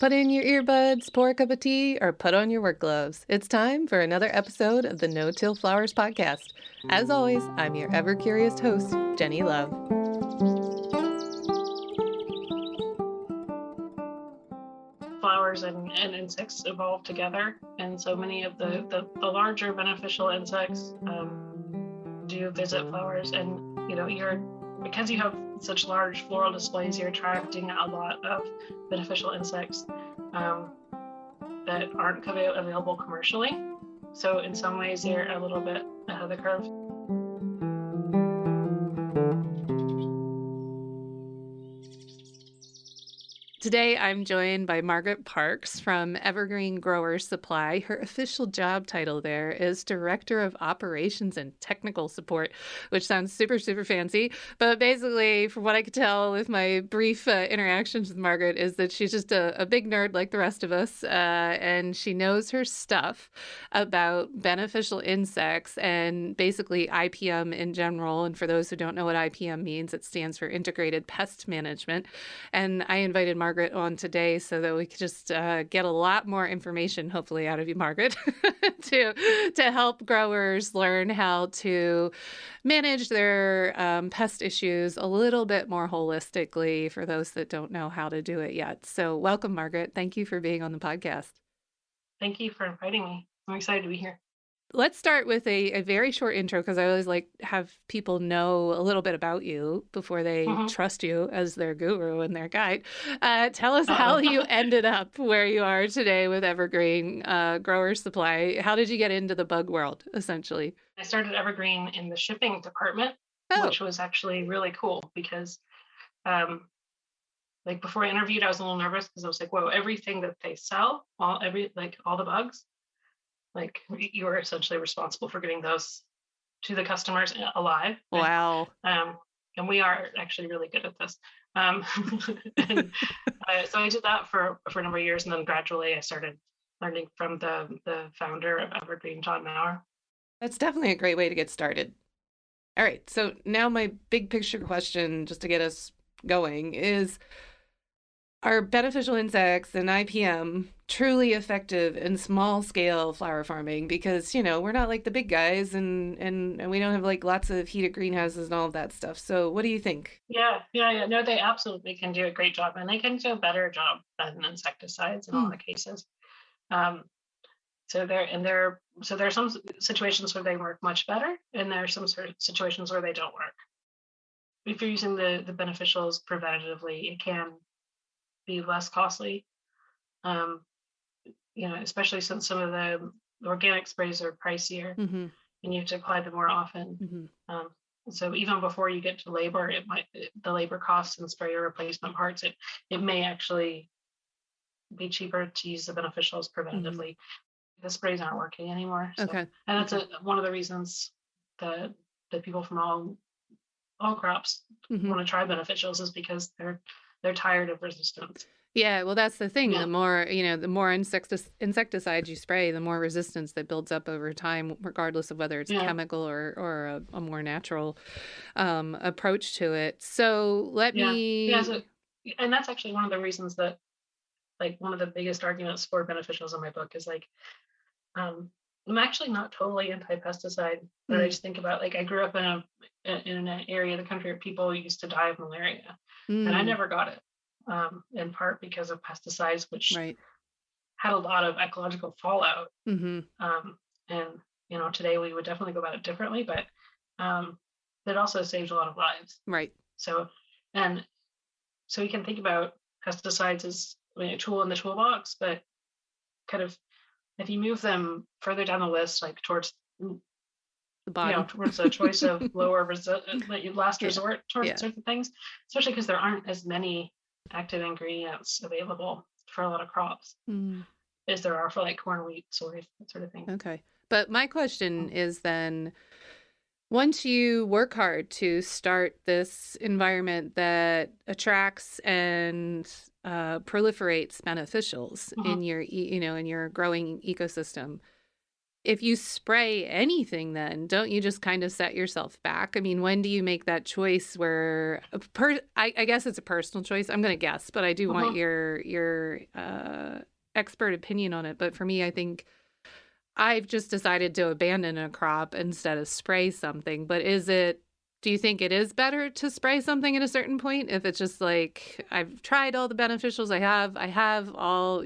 Put in your earbuds, pour a cup of tea, or put on your work gloves. It's time for another episode of the No-Till Flowers podcast. As always, I'm your ever-curious host, Jennie Love. Flowers and insects evolve together, and so many of the larger beneficial insects do visit flowers, and because you have such large floral displays, you're attracting a lot of beneficial insects that aren't available commercially. So in some ways you're a little bit ahead of the curve. Today, I'm joined by Margaret Parks from Evergreen Growers Supply. Her official job title there is Director of Operations and Technical Support, which sounds super, super fancy. But basically, from what I could tell with my brief interactions with Margaret, is that she's just a big nerd like the rest of us. And she knows her stuff about beneficial insects and basically IPM in general. And for those who don't know what IPM means, it stands for Integrated Pest Management. And I invited Margaret on today so that we could just get a lot more information, hopefully, out of you, Margaret, to help growers learn how to manage their pest issues a little bit more holistically for those that don't know how to do it yet. So welcome, Margaret. Thank you for being on the podcast. Thank you for inviting me. I'm excited to be here. Let's start with a very short intro, because I always like have people know a little bit about you before they trust you as their guru and their guide. Tell us how you ended up where you are today with Evergreen Growers Supply. How did you get into the bug world, essentially? I started Evergreen in the shipping department, which was actually really cool because before I interviewed, I was a little nervous because I was like, whoa, everything that they sell, all the bugs, you are essentially responsible for getting those to the customers alive. Wow. And we are actually really good at this. So I did that for a number of years, and then gradually I started learning from the founder of Evergreen, John Maurer. That's definitely a great way to get started. All right. So now my big picture question, just to get us going, is, are beneficial insects and IPM truly effective in small scale flower farming? Because, we're not like the big guys and we don't have like lots of heated greenhouses and all of that stuff. So what do you think? Yeah. No, they absolutely can do a great job, and they can do a better job than insecticides in a lot of cases. So there are some situations where they work much better, and there are some sort of situations where they don't work. If you're using the beneficials preventatively, it can be less costly, especially since some of the organic sprays are pricier and you have to apply them more often. So even before you get to labor, the labor costs and sprayer replacement parts, it may actually be cheaper to use the beneficials preventatively. The sprays aren't working anymore. So, okay. And that's one of the reasons that people from all crops want to try beneficials, is because they're tired of resistance. Yeah, well, that's the thing. Yeah. The more insecticides you spray, the more resistance that builds up over time, regardless of whether it's chemical or a more natural approach to it. So and that's actually one of the reasons that, one of the biggest arguments for beneficials in my book is I'm actually not totally anti-pesticide, but I just think about, I grew up in an area of the country where people used to die of malaria, and I never got it, in part because of pesticides, which had a lot of ecological fallout. And today we would definitely go about it differently, but it also saved a lot of lives. Right. So we can think about pesticides as a tool in the toolbox, but kind of, if you move them further down the list, towards the bottom, towards a choice of lower last resort sorts of things, especially because there aren't as many active ingredients available for a lot of crops as there are for corn, wheat, soy, that sort of thing. Okay. But my question is then, once you work hard to start this environment that attracts and proliferates beneficials in your growing ecosystem, if you spray anything, then don't you just kind of set yourself back? I mean, when do you make that choice where I guess it's a personal choice. I'm going to guess, but I do want Mhm. your expert opinion on it. But for me, I think I've just decided to abandon a crop instead of spray something. But do you think it is better to spray something at a certain point? If it's just like, I've tried all the beneficials I have all,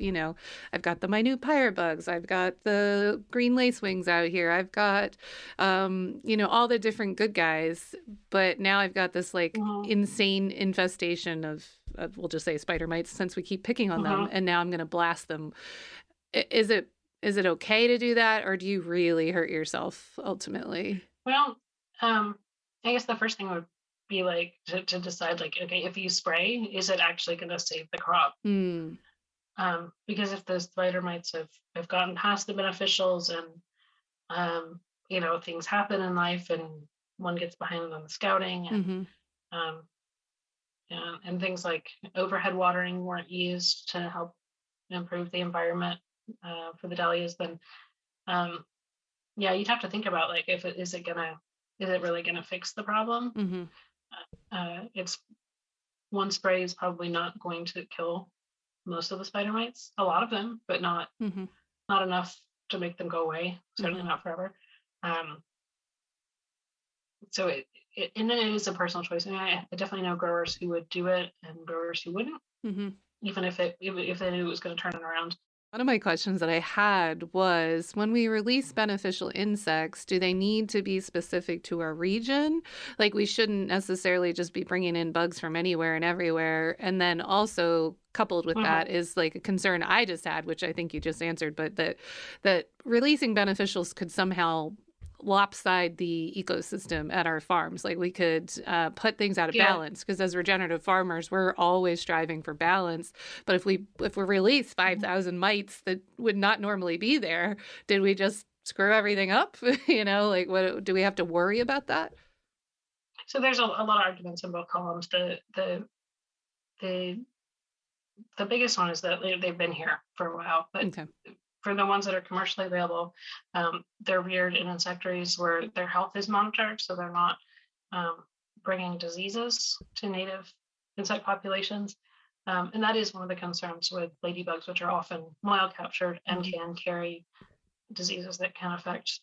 I've got the minute pirate bugs, I've got the green lacewings out here, I've got, all the different good guys. But now I've got this like Mhm. insane infestation of, we'll just say spider mites since we keep picking on them. Mhm. And now I'm going to blast them. Is it okay to do that, or do you really hurt yourself ultimately? Well, I guess the first thing would be like to decide like, okay, if you spray, is it actually going to save the crop? Hmm. Because if the spider mites have gotten past the beneficials and things happen in life and one gets behind on the scouting Mm-hmm. um, and things like overhead watering weren't used to help improve the environment for the dahlias, then um, yeah, you'd have to think about like if it is it really gonna fix the problem? Mm-hmm. It's one spray is probably not going to kill most of the spider mites, a lot of them, but Mm-hmm. not enough to make them go away. Certainly Mm-hmm. not forever. Um, so and then it is a personal choice. I mean, I definitely know growers who would do it and growers who wouldn't, Mm-hmm. even if they knew it was going to turn it around. One of my questions that I had was, when we release beneficial insects, do they need to be specific to our region? Like, we shouldn't necessarily just be bringing in bugs from anywhere and everywhere. And then also coupled with Hmm. that is like a concern I just had, which I think you just answered, but that releasing beneficials could somehow lopside the ecosystem at our farms. Like, we could put things out of Yeah. balance, because as regenerative farmers, we're always striving for balance. But if we release Mhm. 5,000 mites that would not normally be there, did we just screw everything up? Like, what do we have to worry about that? So there's a lot of arguments in both columns. The the biggest one is that they've been here for a while, but Okay. for the ones that are commercially available, they're reared in insectaries where their health is monitored, so they're not um, bringing diseases to native insect populations. And that is one of the concerns with ladybugs, which are often wild captured and Mm-hmm. can carry diseases that can affect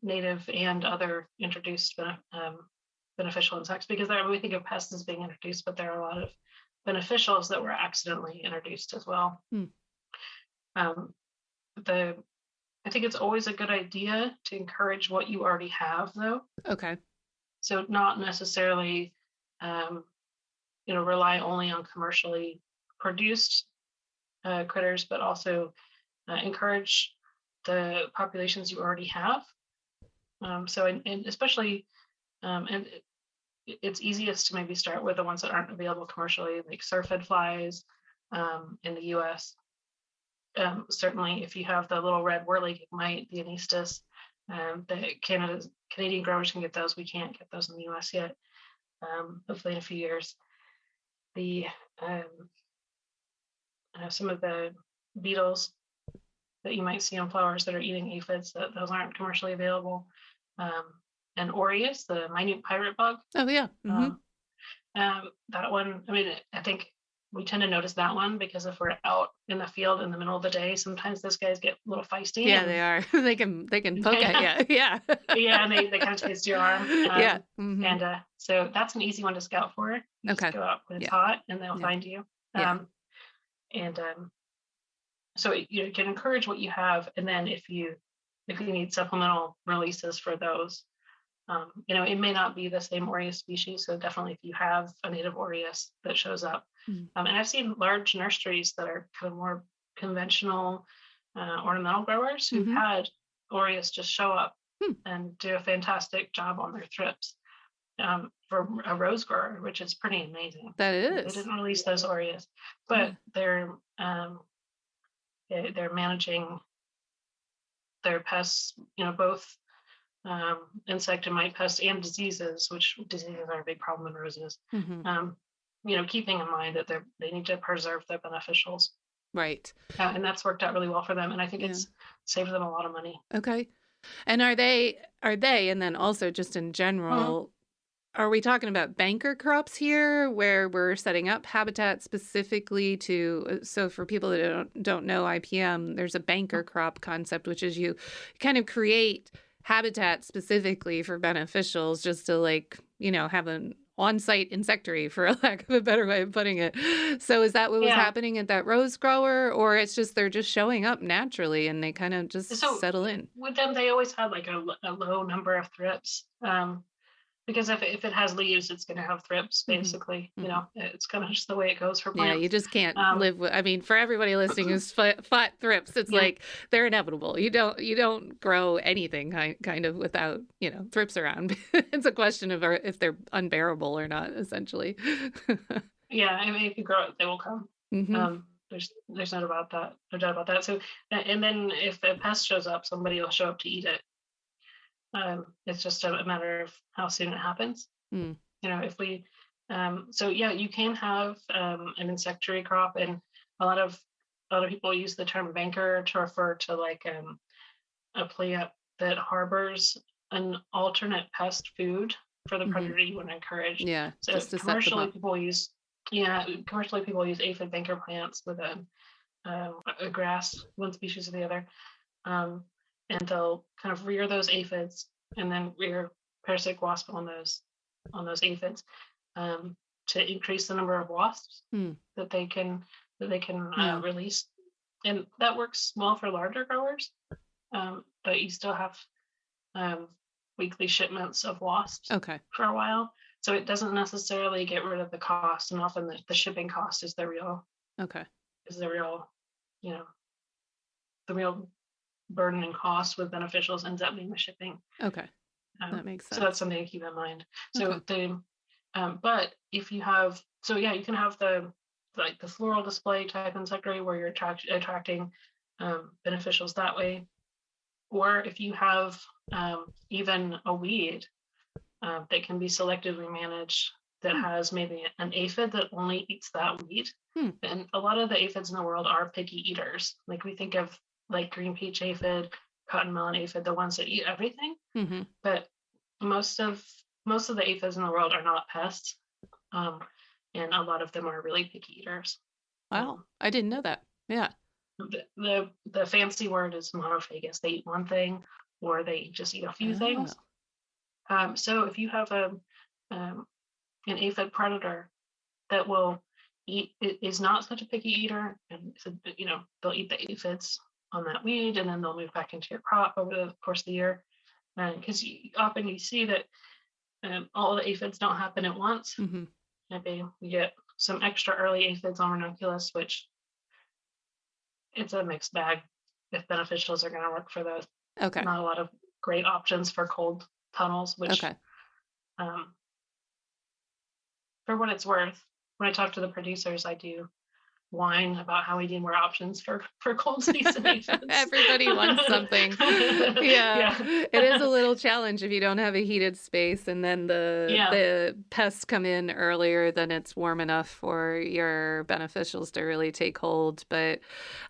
native and other introduced beneficial insects. Because we think of pests as being introduced, but there are a lot of beneficials that were accidentally introduced as well. Mm. Um, the I think it's always a good idea to encourage what you already have, though. Okay. So not necessarily, um, rely only on commercially produced critters, but also encourage the populations you already have. And especially, and it's easiest to maybe start with the ones that aren't available commercially, like surf-fed flies in the U.S. Certainly, if you have the little red whirly mite, the anistis, the Canadian growers can get those. We can't get those in the U.S. yet. Hopefully, in a few years. The Some of the beetles that you might see on flowers that are eating aphids, those aren't commercially available. Um, and Aureus, the minute pirate bug, Oh, yeah. Mm-hmm. um, that one. I mean, I think we tend to notice that one because if we're out in the field in the middle of the day, sometimes those guys get a little feisty Yeah, and they are. They can poke at you. Yeah. yeah, and they kind of taste your arm. Yeah. Mm-hmm. And so that's an easy one to scout for. You just Okay. go out when it's Yeah. hot, and they'll Yeah. find you. Yeah. And so you can encourage what you have, and then if you need supplemental releases for those, it may not be the same Aureus species. So definitely, if you have a native Aureus that shows up, Mm. and I've seen large nurseries that are kind of more conventional ornamental growers who've Mm-hmm. had Aureus just show up Hmm. and do a fantastic job on their thrips. For a rose grower, which is pretty amazing. That They is. didn't release those Aureus, Yeah. but they're managing their pests, both insect and mite pests and diseases, which diseases are a big problem in roses. Mm-hmm. Um, Keeping in mind that they need to preserve their beneficials. Right. and that's worked out really well for them. And I think Yeah. it's saved them a lot of money. Okay. And are they, and then also just in Mhm. general, are we talking about banker crops here where we're setting up habitat specifically to, so for people that don't know IPM, there's a banker crop concept, which is you kind of create habitat specifically for beneficials just to have an on-site insectary, for a lack of a better way of putting it. So is that what was Yeah. happening at that rose grower, or it's just they're just showing up naturally and they kind of just So settle in? with them, they always had like a low number of thrips. Because if it has leaves, it's going to have thrips, Hmm. basically. Hmm. It's kind of just the way it goes for Yeah, you plants. just can't Um, live with, I mean, for everybody listening who's fought thrips, it's yeah. like they're inevitable. You don't grow anything kind of without, thrips around. It's a question of if they're unbearable or not, essentially. Yeah, I mean, if you grow it, they will come. Hmm. There's no doubt about that. So, and then if a pest shows up, somebody will show up to eat it. It's just a matter of how soon it happens. Mm. If we, so yeah, you can have an insectary crop, and a lot of people use the term banker to refer to like a plant that harbors an alternate pest food for the Hmm. predator you want to encourage. Yeah, So just to set them up. commercially people use aphid banker plants with a grass, one species or the other, um, and they'll kind of rear those aphids and then rear parasitic wasp on those aphids, um, to increase the number of wasps Mm. that they can Yeah. release, and that works well for larger growers. But you still have um, weekly shipments of wasps Okay. for a while. So it doesn't necessarily get rid of the cost, and often the shipping cost Okay. is the real, you know, the real burden and cost with beneficials ends up being the shipping. Okay. That makes So that's sense. something to keep in mind. Okay. So but if you have, so yeah, you can have the floral display type insectary where you're attracting beneficials that way, or if you have even a weed that can be selectively managed that Hmm. has maybe an aphid that only eats that weed. Hmm. And a lot of the aphids in the world are picky eaters. Like we think of like green peach aphid, cotton melon aphid, the ones that eat everything. Hmm. But most of the aphids in the world are not pests, um, and a lot of them are really picky eaters. Wow. Um, I didn't know that. Yeah. the fancy word is monophagous. They eat one thing, or they just eat a few Oh. things. So if you have um, an aphid predator that will eat, is not such a picky eater, and so, they'll eat the aphids on that weed, and then they'll move back into your crop over the course of the year. Because often you see that all the aphids don't happen at once. Hmm. Maybe we get some extra early aphids on ranunculus, which it's a mixed bag if beneficials are going to work for those. Okay. Not a lot of great options for cold tunnels, which, Okay. um, for what it's worth, when I talk to the producers, I do whine about how we need more options for cold season aphids. Everybody wants something. Yeah. Yeah. It is a little challenge if you don't have a heated space and then the Yeah. the pests come in earlier than it's warm enough for your beneficials to really take hold. But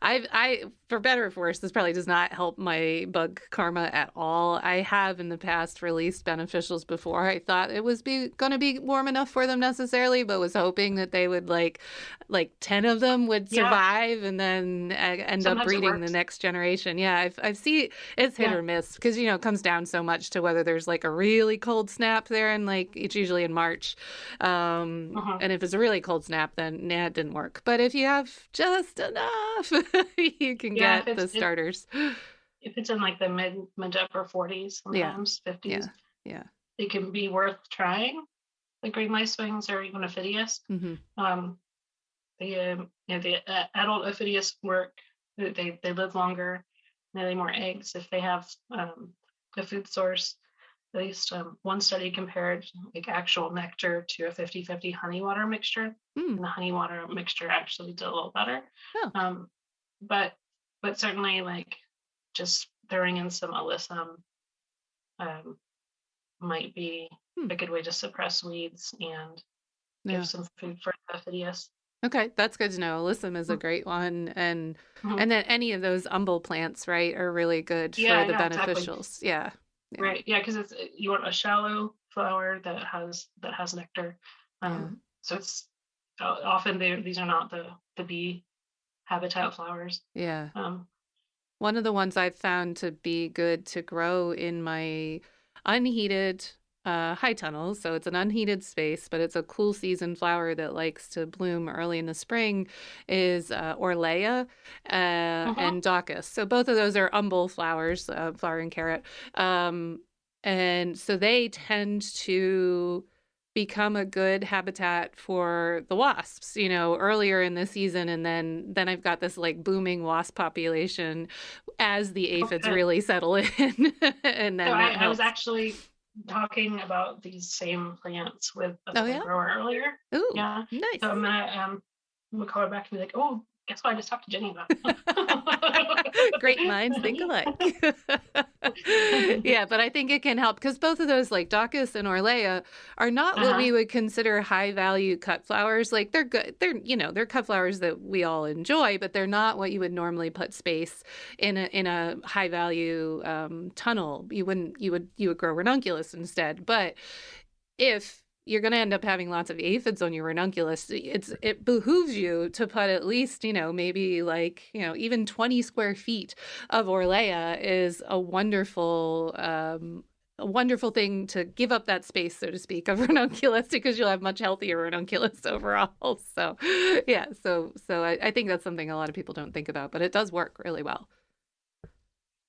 I for better or for worse, this probably does not help my bug karma at all. I have in the past released beneficials before I thought it was going to be warm enough for them necessarily, but was hoping that they would like 10 of them would Yeah. survive and then end up Sometimes it breeding the works. next generation. Yeah, I've seen it's hit Yeah. or miss because it comes down so much to whether there's like a really cold snap there, and like it's usually in March. Uh-huh. And if it's a really cold snap, then nah, it didn't work. But if you have just enough, you can Yeah. get the starters. If it's in like the mid to upper 40s, Yeah, sometimes 50s, yeah, yeah. it can be worth trying. The green lice wings or even Ophidius. Hmm. Um, the adult Ophidius work. They live longer. They lay more eggs if they have a food source. At least one study compared like actual nectar to a 50-50 honey water mixture, Mm. and the honey water mixture actually did a little better. Oh, Um, but certainly like just throwing in some alyssum um, might be hmm. a good way to suppress weeds and give Yeah. some food for the Ophidius. Okay, that's good to know. Alyssum is a great one, Mhm. and then any of those umbel plants, right, are really good for Yeah, the yeah, exactly. beneficials. Yeah, yeah, Right. Yeah, because it's you want a shallow flower that has nectar. yeah, So it's often these are not the bee habitat flowers. yeah. Um, One of the ones I've found to be good to grow in my unheated high tunnels. So it's an unheated space, but it's a cool season flower that likes to bloom early in the spring is Orlea mhm. and Daucus. So both of those are umbel flowers, flower and carrot. Um, and so they tend to become a good habitat for the wasps, earlier in the season. And then I've got this like booming wasp population as the Oh, aphids good. really settle in. And So then that I was helps. actually talking about these same plants with Oh, another yeah? grower earlier. Ooh, Yeah. So nice. I'm gonna call her back and be like, oh, guess what I just talked to Jenny about. Great minds think alike. Yeah, but I think it can help because both of those, like Daucus and Orlea, are not what Uh-huh. we would consider high value cut flowers. Like they're good. They're cut flowers that we all enjoy, but they're not what you would normally put space in a high value tunnel. You would grow ranunculus instead. But if you're going to end up having lots of aphids on your ranunculus, it behooves you to put at least, maybe like, even 20 square feet of Orlea is a wonderful thing to give up that space, so to speak, of ranunculus because you'll have much healthier ranunculus overall. So, yeah, so I think that's something a lot of people don't think about, but it does work really well.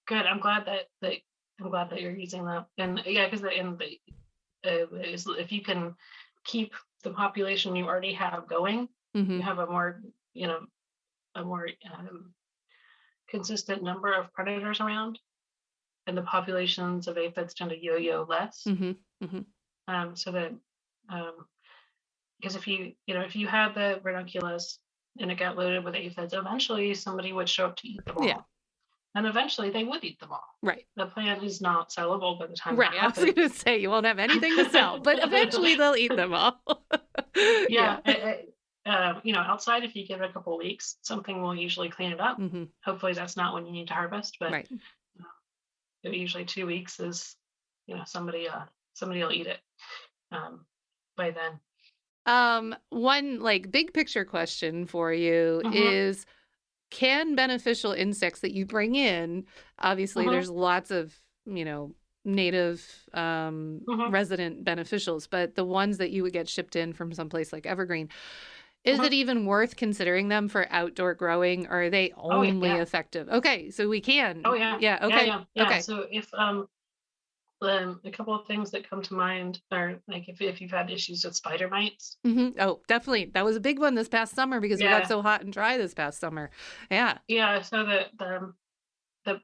Good. I'm glad that you're using that. And yeah, because if you can keep the population you already have going, Hmm. you have a more, you know, a more consistent number of predators around, and the populations of aphids tend to yo-yo less. Hmm. Hmm. So that um, because if you had the ranunculus and it got loaded with aphids, eventually somebody would show up to eat them Yeah, all, and eventually they would eat them all. right. The plant is not sellable by the time that Right. I was going happens. to say you won't have anything to sell, but eventually they'll eat them all. Yeah. Yeah, outside, if you give it a couple of weeks, something will usually clean it up. Hmm. Hopefully, that's not when you need to harvest, but Right. uh, usually 2 weeks is, somebody will eat it um, by then. One like big picture question for you Hmm. is can beneficial insects that you bring in, obviously Hmm. there's lots of, native Hmm. resident beneficials, but the ones that you would get shipped in from someplace like Evergreen, is Hmm. it even worth considering them for outdoor growing or are they Oh only yeah. effective? Okay, so we Oh can. yeah. Yeah, Yeah, okay. yeah, yeah. Okay. So if a couple of things that come to mind are like if you've had issues with spider mites. Oh, definitely. That was a big one this past summer because we got Yeah. so hot and dry this past summer. Yeah. Yeah. So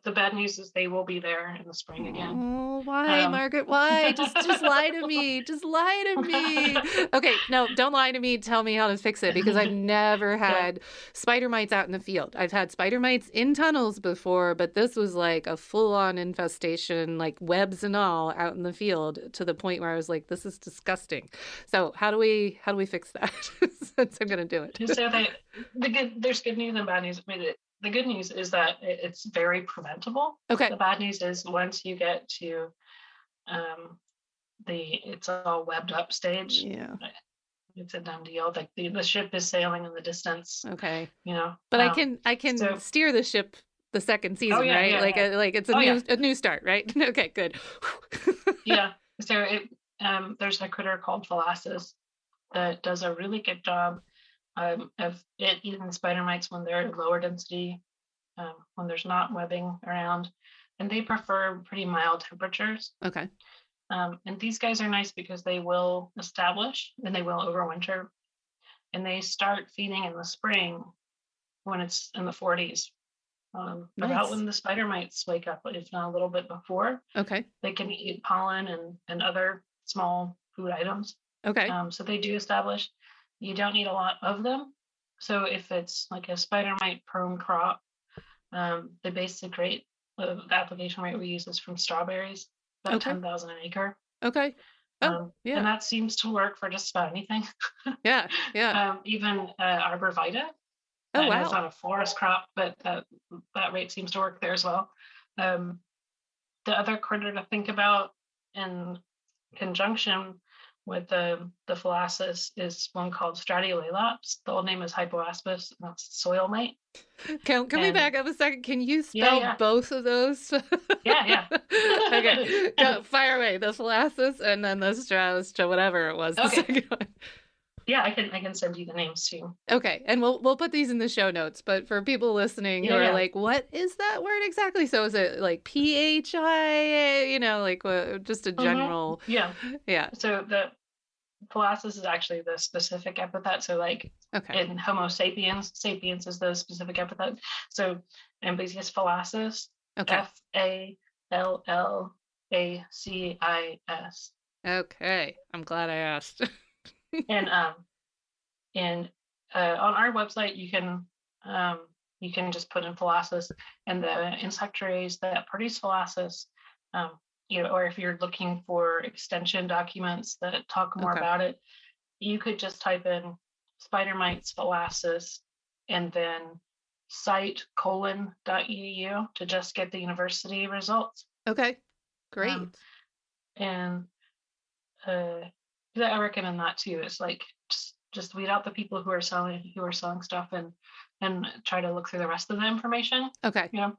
the bad news is they will be there in the spring again. Oh, why, Um, Margaret? Why? Just lie to me. Just lie to me. Okay, no, don't lie to me. Tell me how to fix it because I've never yeah. had spider mites out in the field. I've had spider mites in tunnels before, but this was like a full-on infestation, like webs and all out in the field to the point where I was like, this is disgusting. So, how do we fix that? Since I'm gonna do it. So there's good news and bad news. I mean, the good news is that it's very preventable. Okay. The bad news is once you get to um, it's all webbed up stage, Yeah. it's a done deal. Like the ship is sailing in the distance, Okay. you know. But I can So steer the ship the second oh season, yeah, right? yeah, Like yeah, like it's a oh yeah, new start, right? Okay, good. yeah. So there's a critter called phalanxes that does a really good job of it eating the spider mites when they're at lower density, when there's not webbing around, and they prefer pretty mild temperatures. Okay. And these guys are nice because they will establish and they will overwinter, and they start feeding in the spring when it's in the 40s. About Nice. when the spider mites wake up, if not a little bit before, Okay. they can eat pollen and other small food items. Okay. So they do establish. You don't need a lot of them. So if it's like a spider mite prone crop, the basic rate, the application rate we use is from strawberries, about Okay. 10,000 an acre. Okay. Oh, And yeah. that seems to work for just about anything. Yeah. Yeah. Even arborvitae. Oh, I know it's wow. not a forest crop, but that rate seems to work there as well. Um, the other critter to think about in conjunction with the phallacis is one called Stratiolaelaps. The old name is Hypoaspis, and that's soil mite. Can we And back up a second? Can you yeah, spell yeah, both of those? yeah, Okay, yeah. go fire away. The Phallacis and then the Strauss, whatever it was, the Okay. second one. Yeah, I can send you the names too. Okay, and we'll put these in the show notes. But for people listening who Yeah, are yeah. like, "What is that word exactly?" So is it like PHI? Like just a general? Yeah. Yeah. So the Colossus is actually the specific epithet. So like Okay. in Homo sapiens, sapiens is the specific epithet. So Amblesius phallacis, Okay. Fallacis. Okay. I'm glad I asked. And and on our website you can just put in phallacis, and the insect trays that produce phallacis, um, or if you're looking for extension documents that talk more Okay. about it, you could just type in spider mites phallacis and then cite::edu to just get the university results. Okay. Um, Great. and uh, I recommend that too. It's like just weed out the people who are selling stuff, and try to look through the rest of the information. Okay. You know,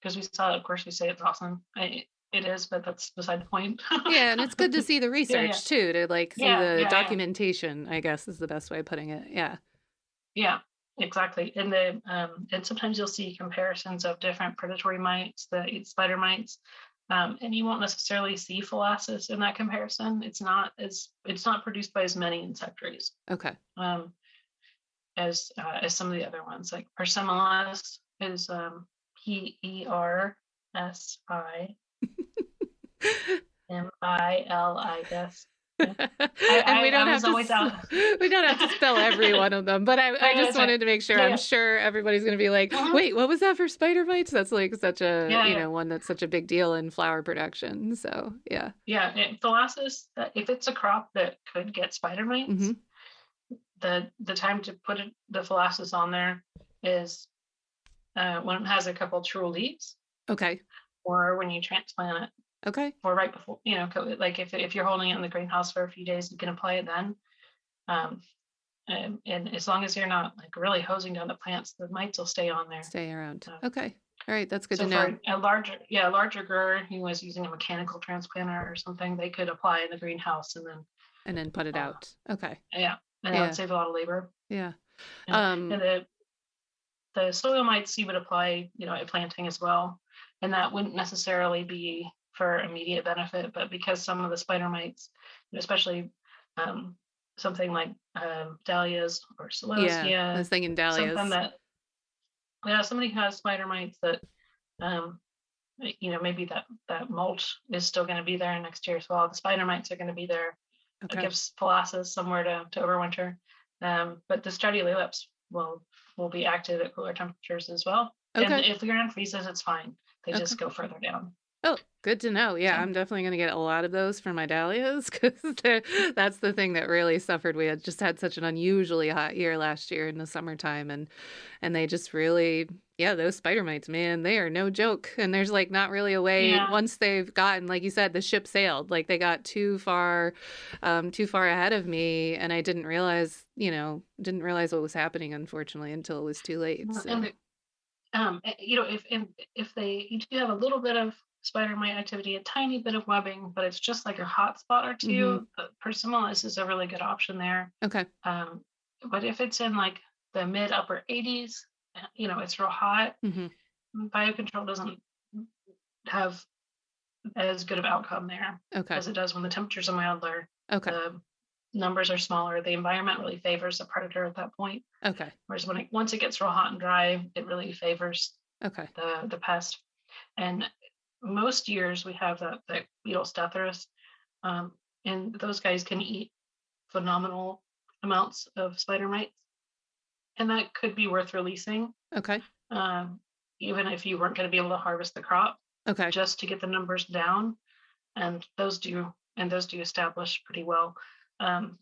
because we saw it, of course, we say it's awesome. It is, but that's beside the point. Yeah, and it's good to see the Yeah, yeah, research too, to like see yeah, the yeah, yeah. documentation, I guess is the best way of putting it. Yeah. Yeah, exactly. And sometimes you'll see comparisons of different predatory mites that eat spider mites, and you won't necessarily see phallacis in that comparison. It's not produced by as many insectaries Okay. um, as some of the other ones. Like Persimilis is Persimilis. Yeah. And I was always out. we don't have to spell every one of them, but I No, just that's right. wanted to make sure. Yeah, I'm yeah. sure everybody's going to be like, Mhm. "Wait, what was that for spider mites?" That's like such a, Yeah, yeah. one that's such a big deal in flower production. So, yeah. Yeah, and phallacis, if it's a crop that could get spider mites, Mhm. the time to put the phallacis on there is when it has a couple true leaves, Okay. or when you transplant it, Okay. or right before, like if you're holding it in the greenhouse for a few days, you can apply it then. Um, and as long as you're not like really hosing down the plants, the mites will stay on there. Stay around. Um, Okay. All right, that's good to so know. for a larger grower who was using a mechanical transplanter or something, they could apply in the greenhouse and then And then put it uh, out. Okay. yeah, and that would Yeah. save a lot of labor. Yeah. And, Um and the soil mites you would apply, at planting as well, and that wouldn't necessarily be for immediate benefit, but because some of the spider mites, especially um, something like dahlias or yeah, I celosia, was thinking something dahlias. that, somebody who has spider mites that um, maybe that mulch is still going to be there next year, so all the spider mites are going to be there. It Okay. gives phallacis somewhere to overwinter. But the Stratiolaelaps will be active at cooler temperatures as well. And Okay. if the ground freezes, it's fine. They Okay. just go further down. Oh, good to know. Yeah, So I'm definitely going to get a lot of those for my dahlias because that's the thing that really suffered. We had just had such an unusually hot year last year in the summertime, and they just really, yeah, those spider mites, man, they are no joke. And there's like not really a way yeah, once they've gotten, like you said, the ship sailed. Like they got too far ahead of me, and I didn't realize what was happening, unfortunately, until it was too late. and So, if they you do have a little bit of spider mite activity, a tiny bit of webbing, but it's just like a hot spot or hmm two, Persimilis is a really good option there. okay, Um, but if it's in like the mid upper 80s, it's real hot. hmm Biocontrol doesn't have as good of outcome there okay, as it does when the temperatures are milder. okay, The numbers are smaller. The environment really favors the predator at that point. okay, Whereas once it gets real hot and dry, it really favors okay, the pest. And most years we have that beetle Stethurus, and those guys can eat phenomenal amounts of spider mites, and that could be worth releasing, okay, um, even if you weren't going to be able to harvest the crop, okay. just to get the numbers down. And those do and those do establish pretty well. Um,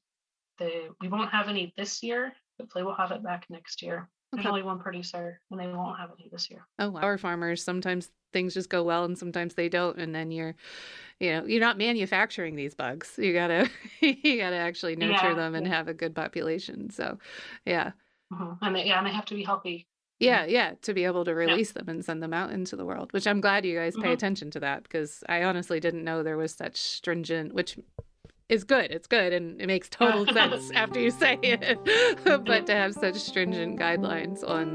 we won't have any this year. Hopefully we'll have it back next year. There's Okay. only one producer, and they won't have any this year. Oh, wow. Our farmers, sometimes things just go well and sometimes they don't. And then you're not manufacturing these bugs. You gotta, you gotta actually nurture Yeah, them and yeah. have a good population. So, yeah. And they have to be healthy. Yeah, yeah, to be able to Yeah. release them and send them out into the world, which I'm glad you guys pay hmm attention to that because I honestly didn't know there was such stringent, which is good. It's good and it makes total Yeah. sense after you say it. Yeah. But to have such stringent guidelines on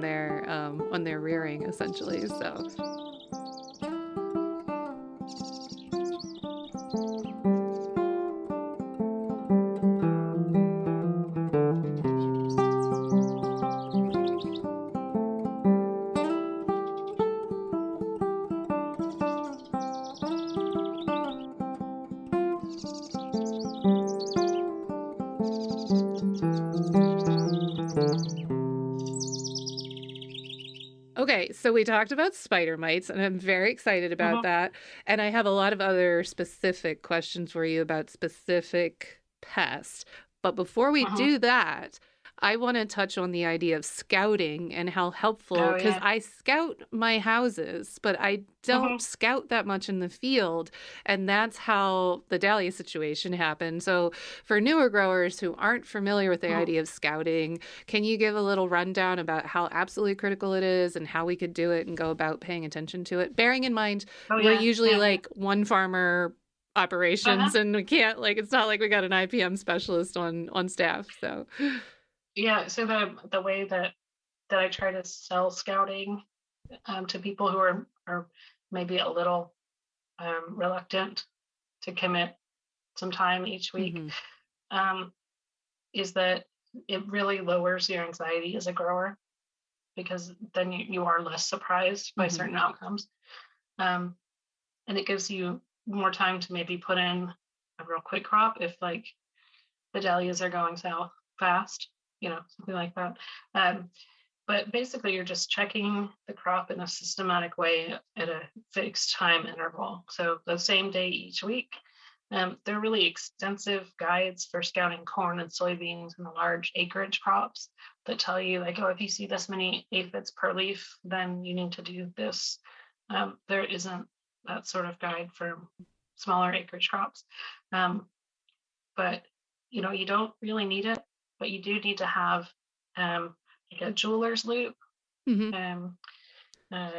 their rearing essentially. So, okay, so we talked about spider mites, and I'm very excited about hmm that. And I have a lot of other specific questions for you about specific pests. But before we hmm do that, I want to touch on the idea of scouting and how helpful, Oh because yeah. I scout my houses, but I don't hmm scout that much in the field. And that's how the dahlia situation happened. So, for newer growers who aren't familiar with the hmm idea of scouting, can you give a little rundown about how absolutely critical it is and how we could do it and go about paying attention to it? Bearing in mind, Oh we're yeah. usually Yeah. Yeah. like one farmer Uh-huh. operations and we can't like it's not like we got an IPM specialist on staff. So, Yeah. So the way that I try to sell scouting to people who are maybe a little reluctant to commit some time each week mhm, um, is that it really lowers your anxiety as a grower because then you are less surprised by mhm, certain outcomes. Um, and it gives you more time to maybe put in a real quick crop if like the dahlias are going south fast, something like that. Um, but basically, you're just checking the crop in a systematic way at a fixed time interval. So the same day each week. There are really extensive guides for scouting corn and soybeans and the large acreage crops that tell you, like, oh, if you see this many aphids per leaf, then you need to do this. There isn't that sort of guide for smaller acreage crops. Um, but you don't really need it, but you do need to have like a jeweler's loop, mhm, um, uh,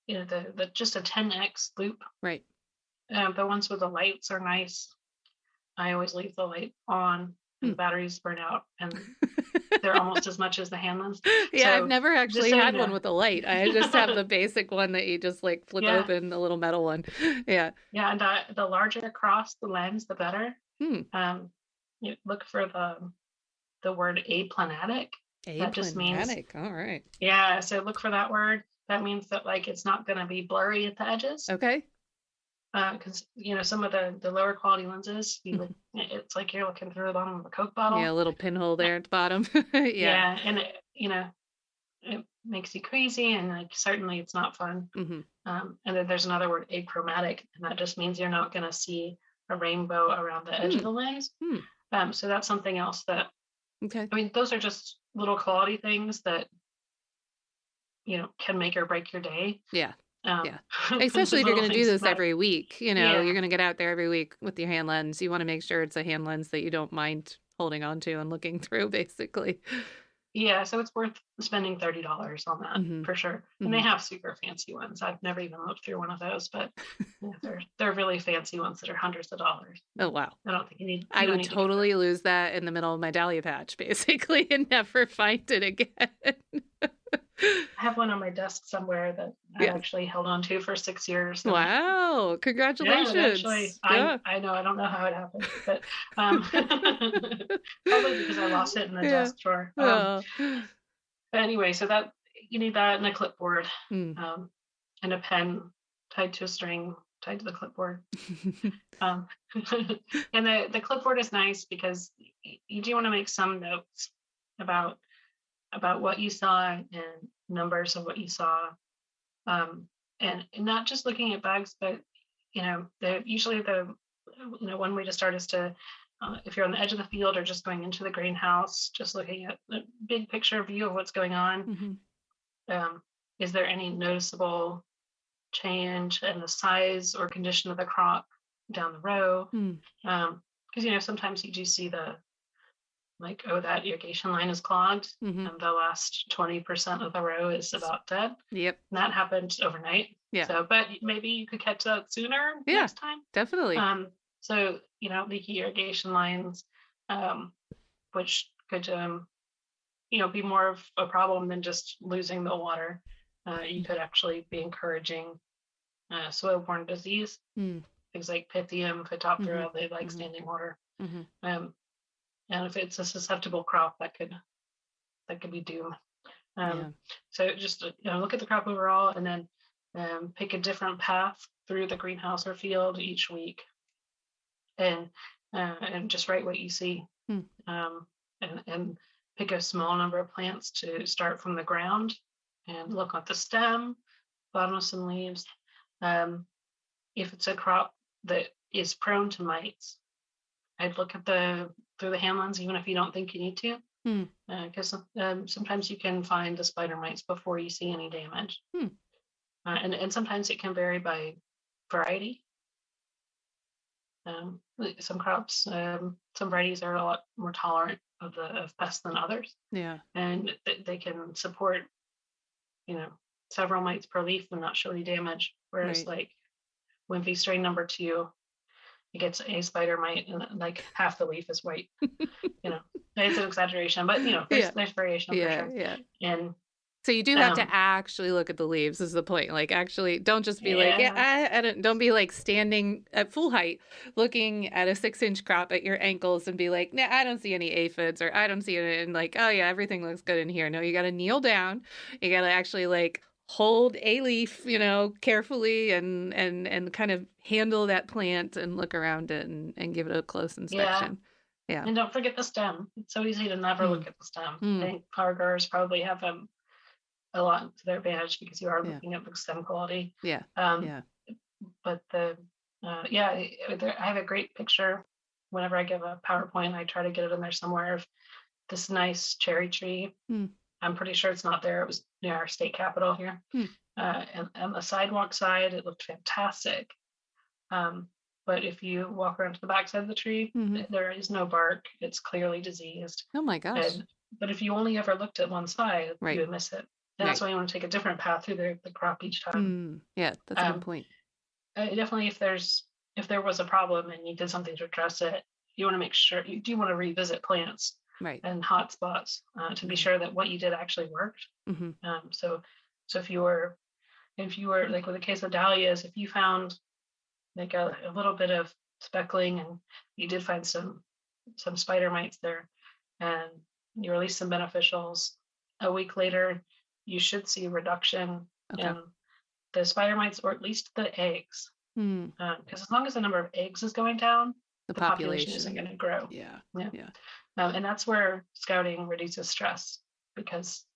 the just a 10x loop. right. The ones with the lights are nice. I always leave the light on, and Hmm. the batteries burn out, and they're almost as much as the hand ones. Yeah, I've So never just actually so you had one know. with a light. I just have the basic one that you just like flip Yeah, open, the little metal one. Yeah. yeah, and the larger across the lens, the better. Hmm. Um, you look for the word aplanatic. That just means, Aplanatic. All right. yeah, so look for that word. That means that like it's not going to be blurry at the edges. Okay. Because some of the lower quality lenses, Mhm. it's like you're looking through the bottom of a Coke Yeah, a bottle. little pinhole there at the bottom. Yeah. Yeah, and it makes you crazy, and like certainly it's not fun. Hmm. And then there's another word, achromatic, and that just means you're not going to see a rainbow around the edge of Hmm. the lens. Hmm. So that's something else that, Okay. I mean, those are just little quality things that can make or break your day. Yeah. Um, Yeah. the Especially if you're little going to do things this matter. every week, you're Yeah, going to get out there every week with your hand lens. You want to make sure it's a hand lens that you don't mind holding on to and looking through, basically. yeah. So it's worth spending $30 on that Hmm. for sure. And they Hmm. have super fancy ones. I've never even looked through one of those, but yeah, they're really fancy ones that are hundreds of dollars. Oh, wow. I don't think you I don't would need to get that. totally lose that in the middle of my dahlia patch, basically, and never find it again. I have one on my desk somewhere that I've Yeah. actually held on to for 6 years, and Wow. yeah, it actually, Congratulations. Yeah. I know, I don't know how it happened, but probably because I lost it in the Yeah. desk drawer. Oh. But anyway, so that you need that and a clipboard, Hmm. um, and a pen tied to a string tied to the clipboard. Um, and the clipboard is nice because you do want to make some notes about what you saw and numbers of what you saw, and not just looking at bugs, but usually the one way to start is to, if you're on the edge of the field or just going into the greenhouse, just looking at the big picture view of what's going on. Hmm. Um, is there any noticeable change in the size or condition of the crop down the row? Mm. Because sometimes you do see that irrigation line is clogged, Hmm. and the last 20% of the row is about dead. Yep. And that happened overnight. Yeah. So, but maybe you could catch that sooner Yeah, next time. definitely. So leaky irrigation lines, which could be more of a problem than just losing the water. You could actually be encouraging soil-borne disease, Mm. things like Pythium, Phytophthora. Hmm. They like Hmm. standing water. Hmm. Um, and if it's a susceptible crop, that could be doom. Yeah. So just look at the crop overall, and then pick a different path through the greenhouse or field each week, and just write what you see, Mm. and pick a small number of plants to start from the ground, and look at the stem, bottom of some leaves. If it's a crop that is prone to mites, I'd look at through the handlens, even if you don't think you need to, Mm. because sometimes you can find the spider mites before you see any damage. Mm. And sometimes it can vary by variety. Some crops, some varieties are a lot more tolerant of pests than others, Yeah. and they can support, several mites per leaf and not show any damage. Whereas Right. like Wimpy strain number 2, it gets a spider mite and like half the leaf is white. It's an exaggeration, but Yeah. there's variation for Yeah. sure. Yeah. And So you do have to actually look at the leaves is the point. Like actually don't just be like, yeah, don't be like standing at full height looking at a 6-inch crop at your ankles and be like, nah, I don't see any aphids or I don't see it. And like, oh yeah, everything looks good in here. No, you got to kneel down. You got to actually like hold a leaf, carefully and kind of handle that plant and look around it and give it a close yeah. inspection. Yeah. And don't forget the stem. It's so easy to never Mm. look at the stem. I Mm. think power growers probably have a lot to their advantage because you are Yeah. looking at the stem quality. Yeah. Um, Yeah. but I have a great picture. Whenever I give a PowerPoint, I try to get it in there somewhere of this nice cherry tree. Mm. I'm pretty sure it's not there. It was near our state capitol here. Mm. And on the sidewalk side, it looked fantastic. But if you walk around to the back side of the tree, Mhm. there is no bark. It's clearly diseased. Oh my gosh. But if you only ever looked at one side, Right. you would miss it. And that's Right. why you want to take a different path through the crop each time. Mm. Yeah, that's a good Um, point. Definitely, if there was a problem and you did something to address it, you want to make sure you do want to revisit plants Right. and hot spots to be sure that what you did actually worked. Mhm. So if you were like with the case of dahlias, if you found like a little bit of speckling and you did find some spider mites there, and you release some beneficials, a week later you should see a reduction Okay. in the spider mites, or at least the eggs. Mm. Because as long as the number of eggs is going down, The the population isn't population. going to grow. Yeah. Yeah. Yeah. And that's where scouting reduces stress, because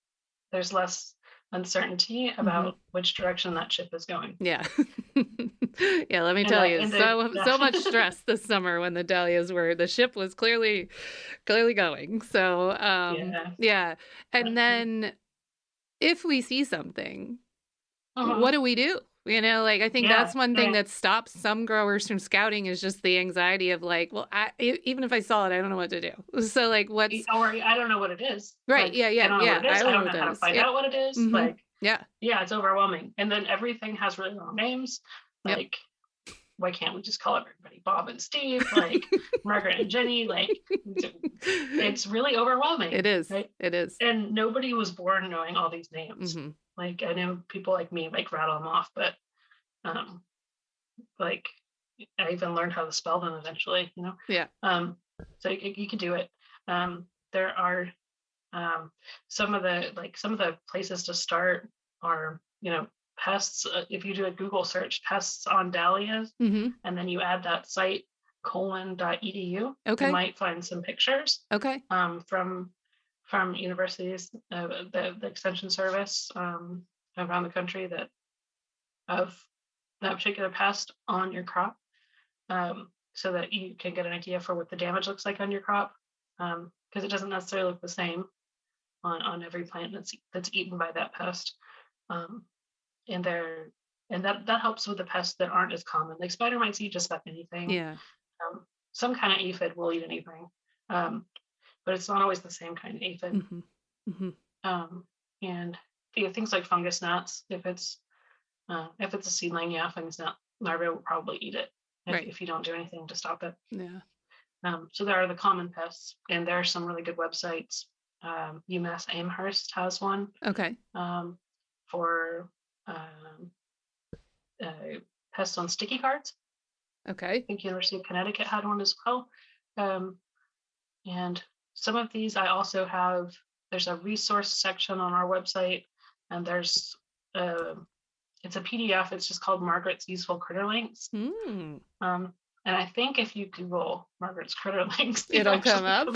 there's less uncertainty about which direction that ship is going. Yeah. Yeah, let me And tell you, so much yeah. stress this summer when the dahlias the ship was clearly going. So, Yeah. yeah. And then if we see something, what do we do? Like I think Yeah. that's one thing Yeah. that stops some growers from scouting is just the anxiety of like, well, even if I saw it, I don't know what to do. So like, what's Or I don't know what it is. right? Like, Yeah, I yeah, don't know yeah. what it is. I I don't know don't what know that how to is. find Yep. out what it is. Mm-hmm. Like, Yeah. it's overwhelming. And then everything has really long names. Yep. Like, why can't we just call everybody Bob and Steve? Like Margaret and Jennie? Like, it's really overwhelming. It is. Right? It is. And nobody was born knowing all these names. Mm-hmm. Like, I know people like me like rattle them off, but like I even learned how to spell them eventually. Yeah. So you can do it. There are some of the places to start are pests. If you do a Google search, pests on dahlias, Mm-hmm. and then you add that site colon.edu, Okay. you might find some pictures Okay. from universities, the extension service around the country that of that particular pest on your crop. so that you can get an idea for what the damage looks like on your crop, because it doesn't necessarily look the same on every plant that's eaten by that pest. Um, and they're and that helps with the pests that aren't as common. Like spider mites eat just about anything. Yeah. Some kind of aphid will eat anything, um, but it's not always the same kind of aphid. Mm-hmm. Mm-hmm. And things like fungus gnats, if it's a seedling, yeah, fungus gnat larvae will probably eat it Right. if you don't do anything to stop it. Yeah. So there are the common pests, and there are some really good websites. UMass Amherst has one Okay. for pests on sticky cards. Okay. I think University of Connecticut had one as well. And some of these I also have. There's a resource section on our website, and there's it's a PDF. It's just called Margaret's Useful Critter Links. And I think if you Google Margaret's Critter Links, it'll come up.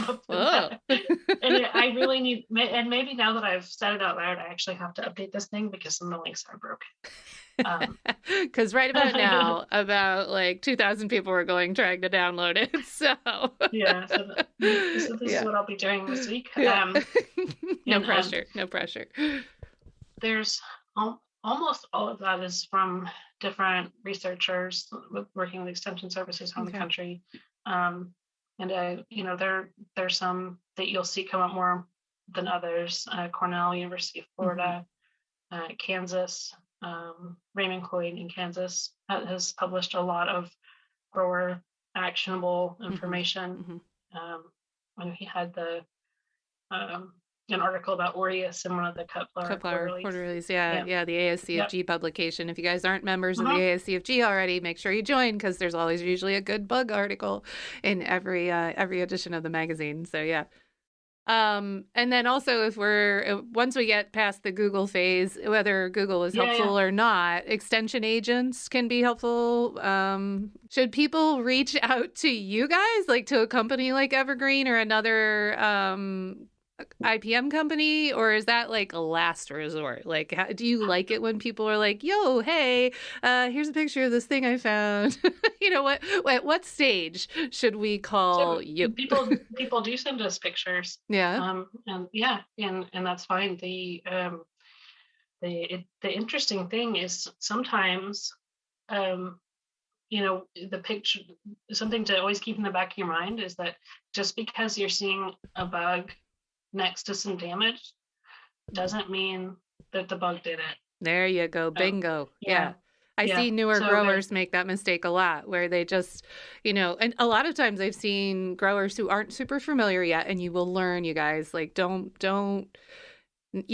And I really need, and maybe now that I've said it out loud, I actually have to update this thing because some of the links are broken. Because right about now, about like 2,000 people are trying to download it. So yeah, so this is what I'll be doing this week. Yeah. No pressure. There's almost all of that is from different researchers working with extension services around the country. And there's some that you'll see come up more than others. Cornell, University of Florida, Kansas, Raymond Cloyd in Kansas has published a lot of grower actionable information. When he had an article about Aureus and one of the cut flower quarterlies. Yeah, the ASCFG publication. If you guys aren't members of the ASCFG already, make sure you join, because there's always usually a good bug article in every edition of the magazine. So yeah. And then also, once we get past the Google phase, whether Google is helpful or not, extension agents can be helpful. Should people reach out to you guys, like to a company like Evergreen or another IPM company, or is that like a last resort? Like, do you like it when people are like, yo, hey, here's a picture of this thing I found? At what stage should we call you? People do send us pictures. Yeah. And that's fine. The interesting thing is sometimes, the picture, something to always keep in the back of your mind is that just because you're seeing a bug next to some damage doesn't mean that the bug did it. There you go. Bingo. Yeah. I see newer growers make that mistake a lot, where they just, and a lot of times I've seen growers who aren't super familiar yet, and you will learn, you guys, like, you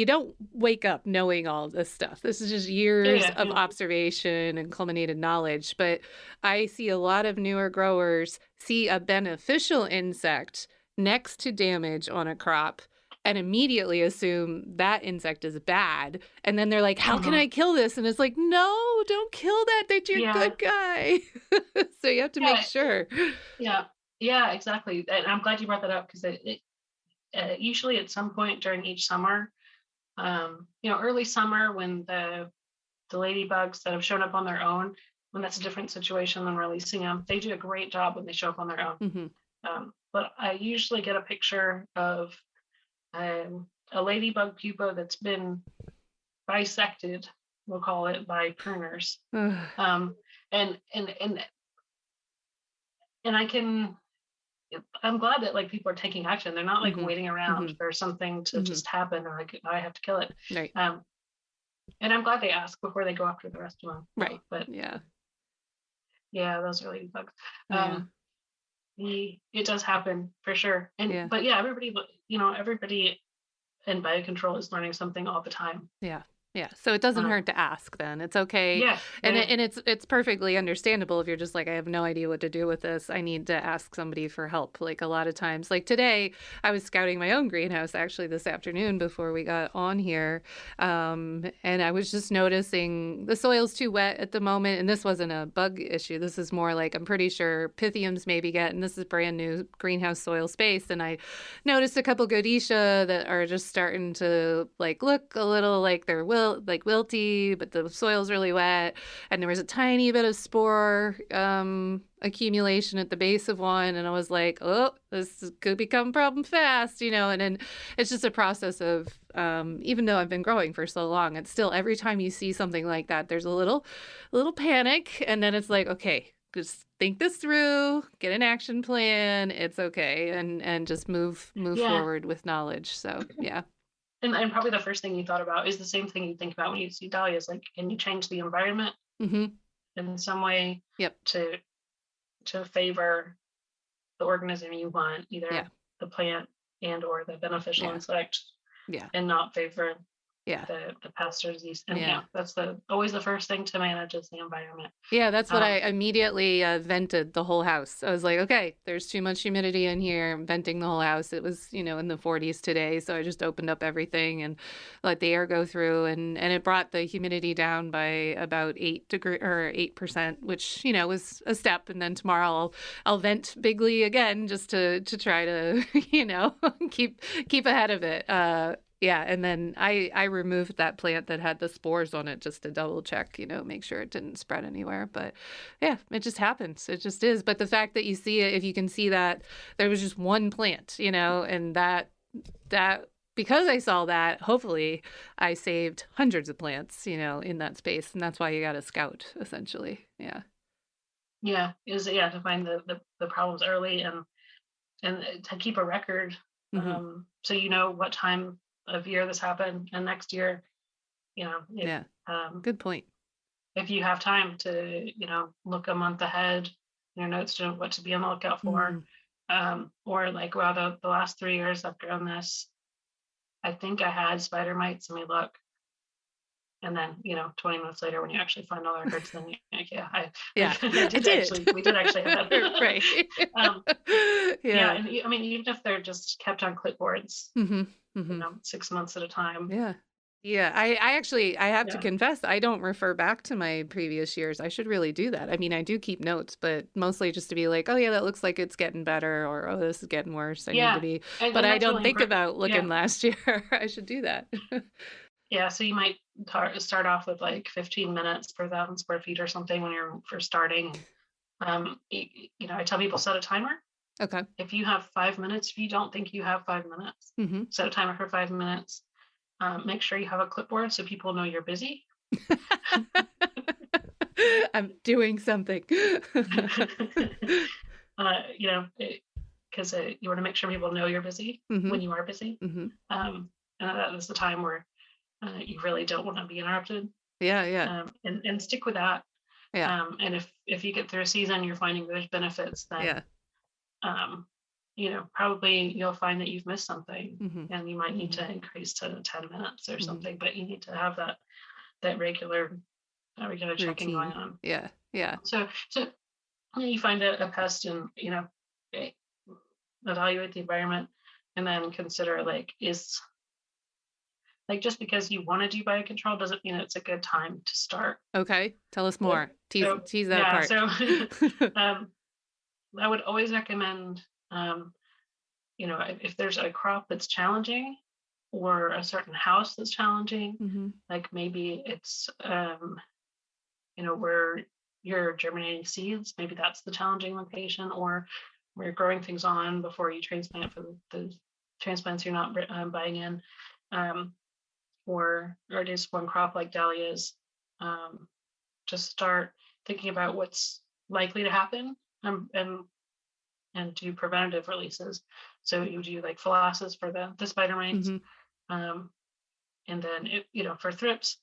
don't wake up knowing all this stuff. This is just years of observation and culminated knowledge. But I see a lot of newer growers see a beneficial insect next to damage on a crop and immediately assume that insect is bad. And then they're like, how can I kill this? And it's like, no, don't kill that. That's your good guy. So you have to make sure. Yeah, exactly. And I'm glad you brought that up, because it usually at some point during each summer, early summer, when the ladybugs that have shown up on their own, when that's a different situation than releasing them, they do a great job when they show up on their own. But I usually get a picture of a ladybug pupa that's been bisected, we'll call it, by pruners. And I'm glad that like people are taking action. They're not like waiting around for something to just happen, or like, I have to kill it. Right. And I'm glad they ask before they go after the rest of them. Right. But yeah, those are ladybugs. It does happen for sure. And but everybody in biocontrol is learning something all the time. Yeah. So it doesn't hurt to ask then. It's okay. And it's perfectly understandable if you're just like, I have no idea what to do with this. I need to ask somebody for help. Like a lot of times, like today, I was scouting my own greenhouse actually this afternoon before we got on here. And I was just noticing the soil's too wet at the moment. And this wasn't a bug issue. This is more like, I'm pretty sure Pythiums maybe and this is brand new greenhouse soil space. And I noticed a couple Godetia that are just starting to like look a little like they're wilting like wilty, but the soil's really wet. And there was a tiny bit of spore accumulation at the base of one. And I was like, oh, this could become a problem fast, and then it's just a process of, even though I've been growing for so long, it's still every time you see something like that, there's a little panic. And then it's like, okay, just think this through, get an action plan. It's okay. And just move Yeah. forward with knowledge. So, yeah. And probably the first thing you thought about is the same thing you think about when you see dahlias. Like, can you change the environment in some way Yep. to favor the organism you want, either the plant and or the beneficial insect, and not favor the pest or disease. And that's always the first thing to manage is the environment. Yeah, that's what I immediately vented the whole house. I was like, okay, there's too much humidity in here. I'm venting the whole house. It was, in the 40s today, so I just opened up everything and let the air go through, and it brought the humidity down by about 8%, which was a step. And then tomorrow I'll vent bigly again just to try to keep ahead of it. Yeah, and then I removed that plant that had the spores on it just to double check, make sure it didn't spread anywhere. But yeah, it just happens. It just is. But the fact that you see it, if you can see that there was just one plant, and that because I saw that, hopefully I saved hundreds of plants, in that space. And that's why you got to scout, essentially. Yeah. Yeah, to find the problems early and to keep a record, so you know what time of year this happened, and next year, good point. If you have time to look a month ahead in your notes to what to be on the lookout for, or like, wow, the last 3 years I've grown this, I think I had spider mites, let me look. And then 20 minutes later, when you actually find all the records, then you're like, we did actually have that. Right. And I mean, even if they're just kept on clipboards, 6 months at a time. Yeah. I have to confess, I don't refer back to my previous years. I should really do that. I mean, I do keep notes, but mostly just to be like, oh yeah, that looks like it's getting better, or oh, this is getting worse. I need to be, but I don't think about looking last year. I should do that. Yeah, so you might start off with like 15 minutes per 1,000 square feet or something when you're first starting. I tell people, set a timer. Okay. If you have 5 minutes, if you don't think you have 5 minutes, set a timer for 5 minutes. Make sure you have a clipboard so people know you're busy. I'm doing something. Because you want to make sure people know you're busy when you are busy. And that is the time where you really don't want to be interrupted. And stick with that. And if you get through a season, you're finding there's benefits, then probably you'll find that you've missed something, and you might need to increase to 10 minutes or something. But you need to have that regular checking going on. So you find a pest, and evaluate the environment, and then consider, like, just because you want to do biocontrol doesn't mean it's a good time to start. Okay, tell us more. Tease that part. So I would always recommend, if there's a crop that's challenging, or a certain house that's challenging, like maybe it's where you're germinating seeds, maybe that's the challenging location, or where you're growing things on before you transplant for the transplants you're not buying in. Or it is one crop like dahlias, just start thinking about what's likely to happen, and do preventative releases. So you do like phalanxes for the spider mites, and then for thrips,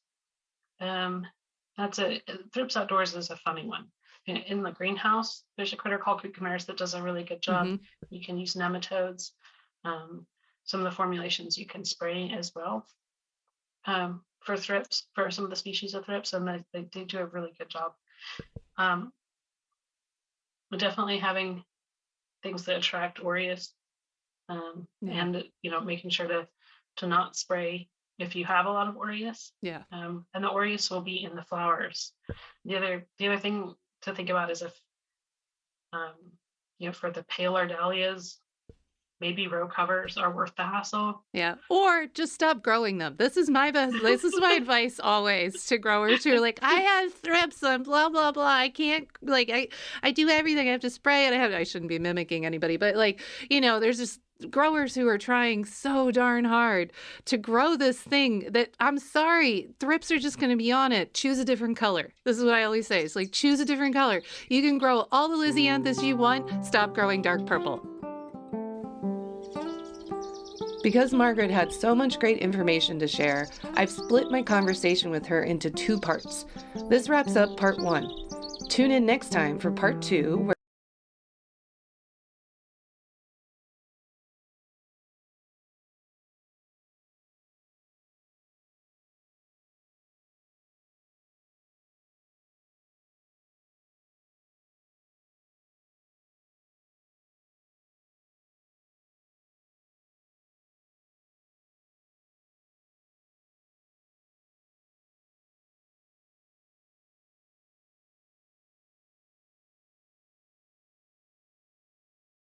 thrips outdoors is a funny one. In the greenhouse, there's a critter called cucumaris that does a really good job. You can use nematodes. Some of the formulations you can spray as well. For thrips, for some of the species of thrips, and they do a really good job. But definitely having things that attract aureus, and making sure to not spray if you have a lot of aureus. And the aureus will be in the flowers. The other thing to think about is if for the paler dahlias, maybe row covers are worth the hassle. Yeah. Or just stop growing them. This is my advice always to growers who are like, I have thrips and blah, blah, blah. I can't, like, I do everything. I have to spray it. I shouldn't be mimicking anybody, but like, there's just growers who are trying so darn hard to grow this thing that, I'm sorry, thrips are just going to be on it. Choose a different color. This is what I always say. It's like, choose a different color. You can grow all the Lysianthus you want. Stop growing dark purple. Because Margaret had so much great information to share, I've split my conversation with her into 2 parts. This wraps up part 1. Tune in next time for part 2, where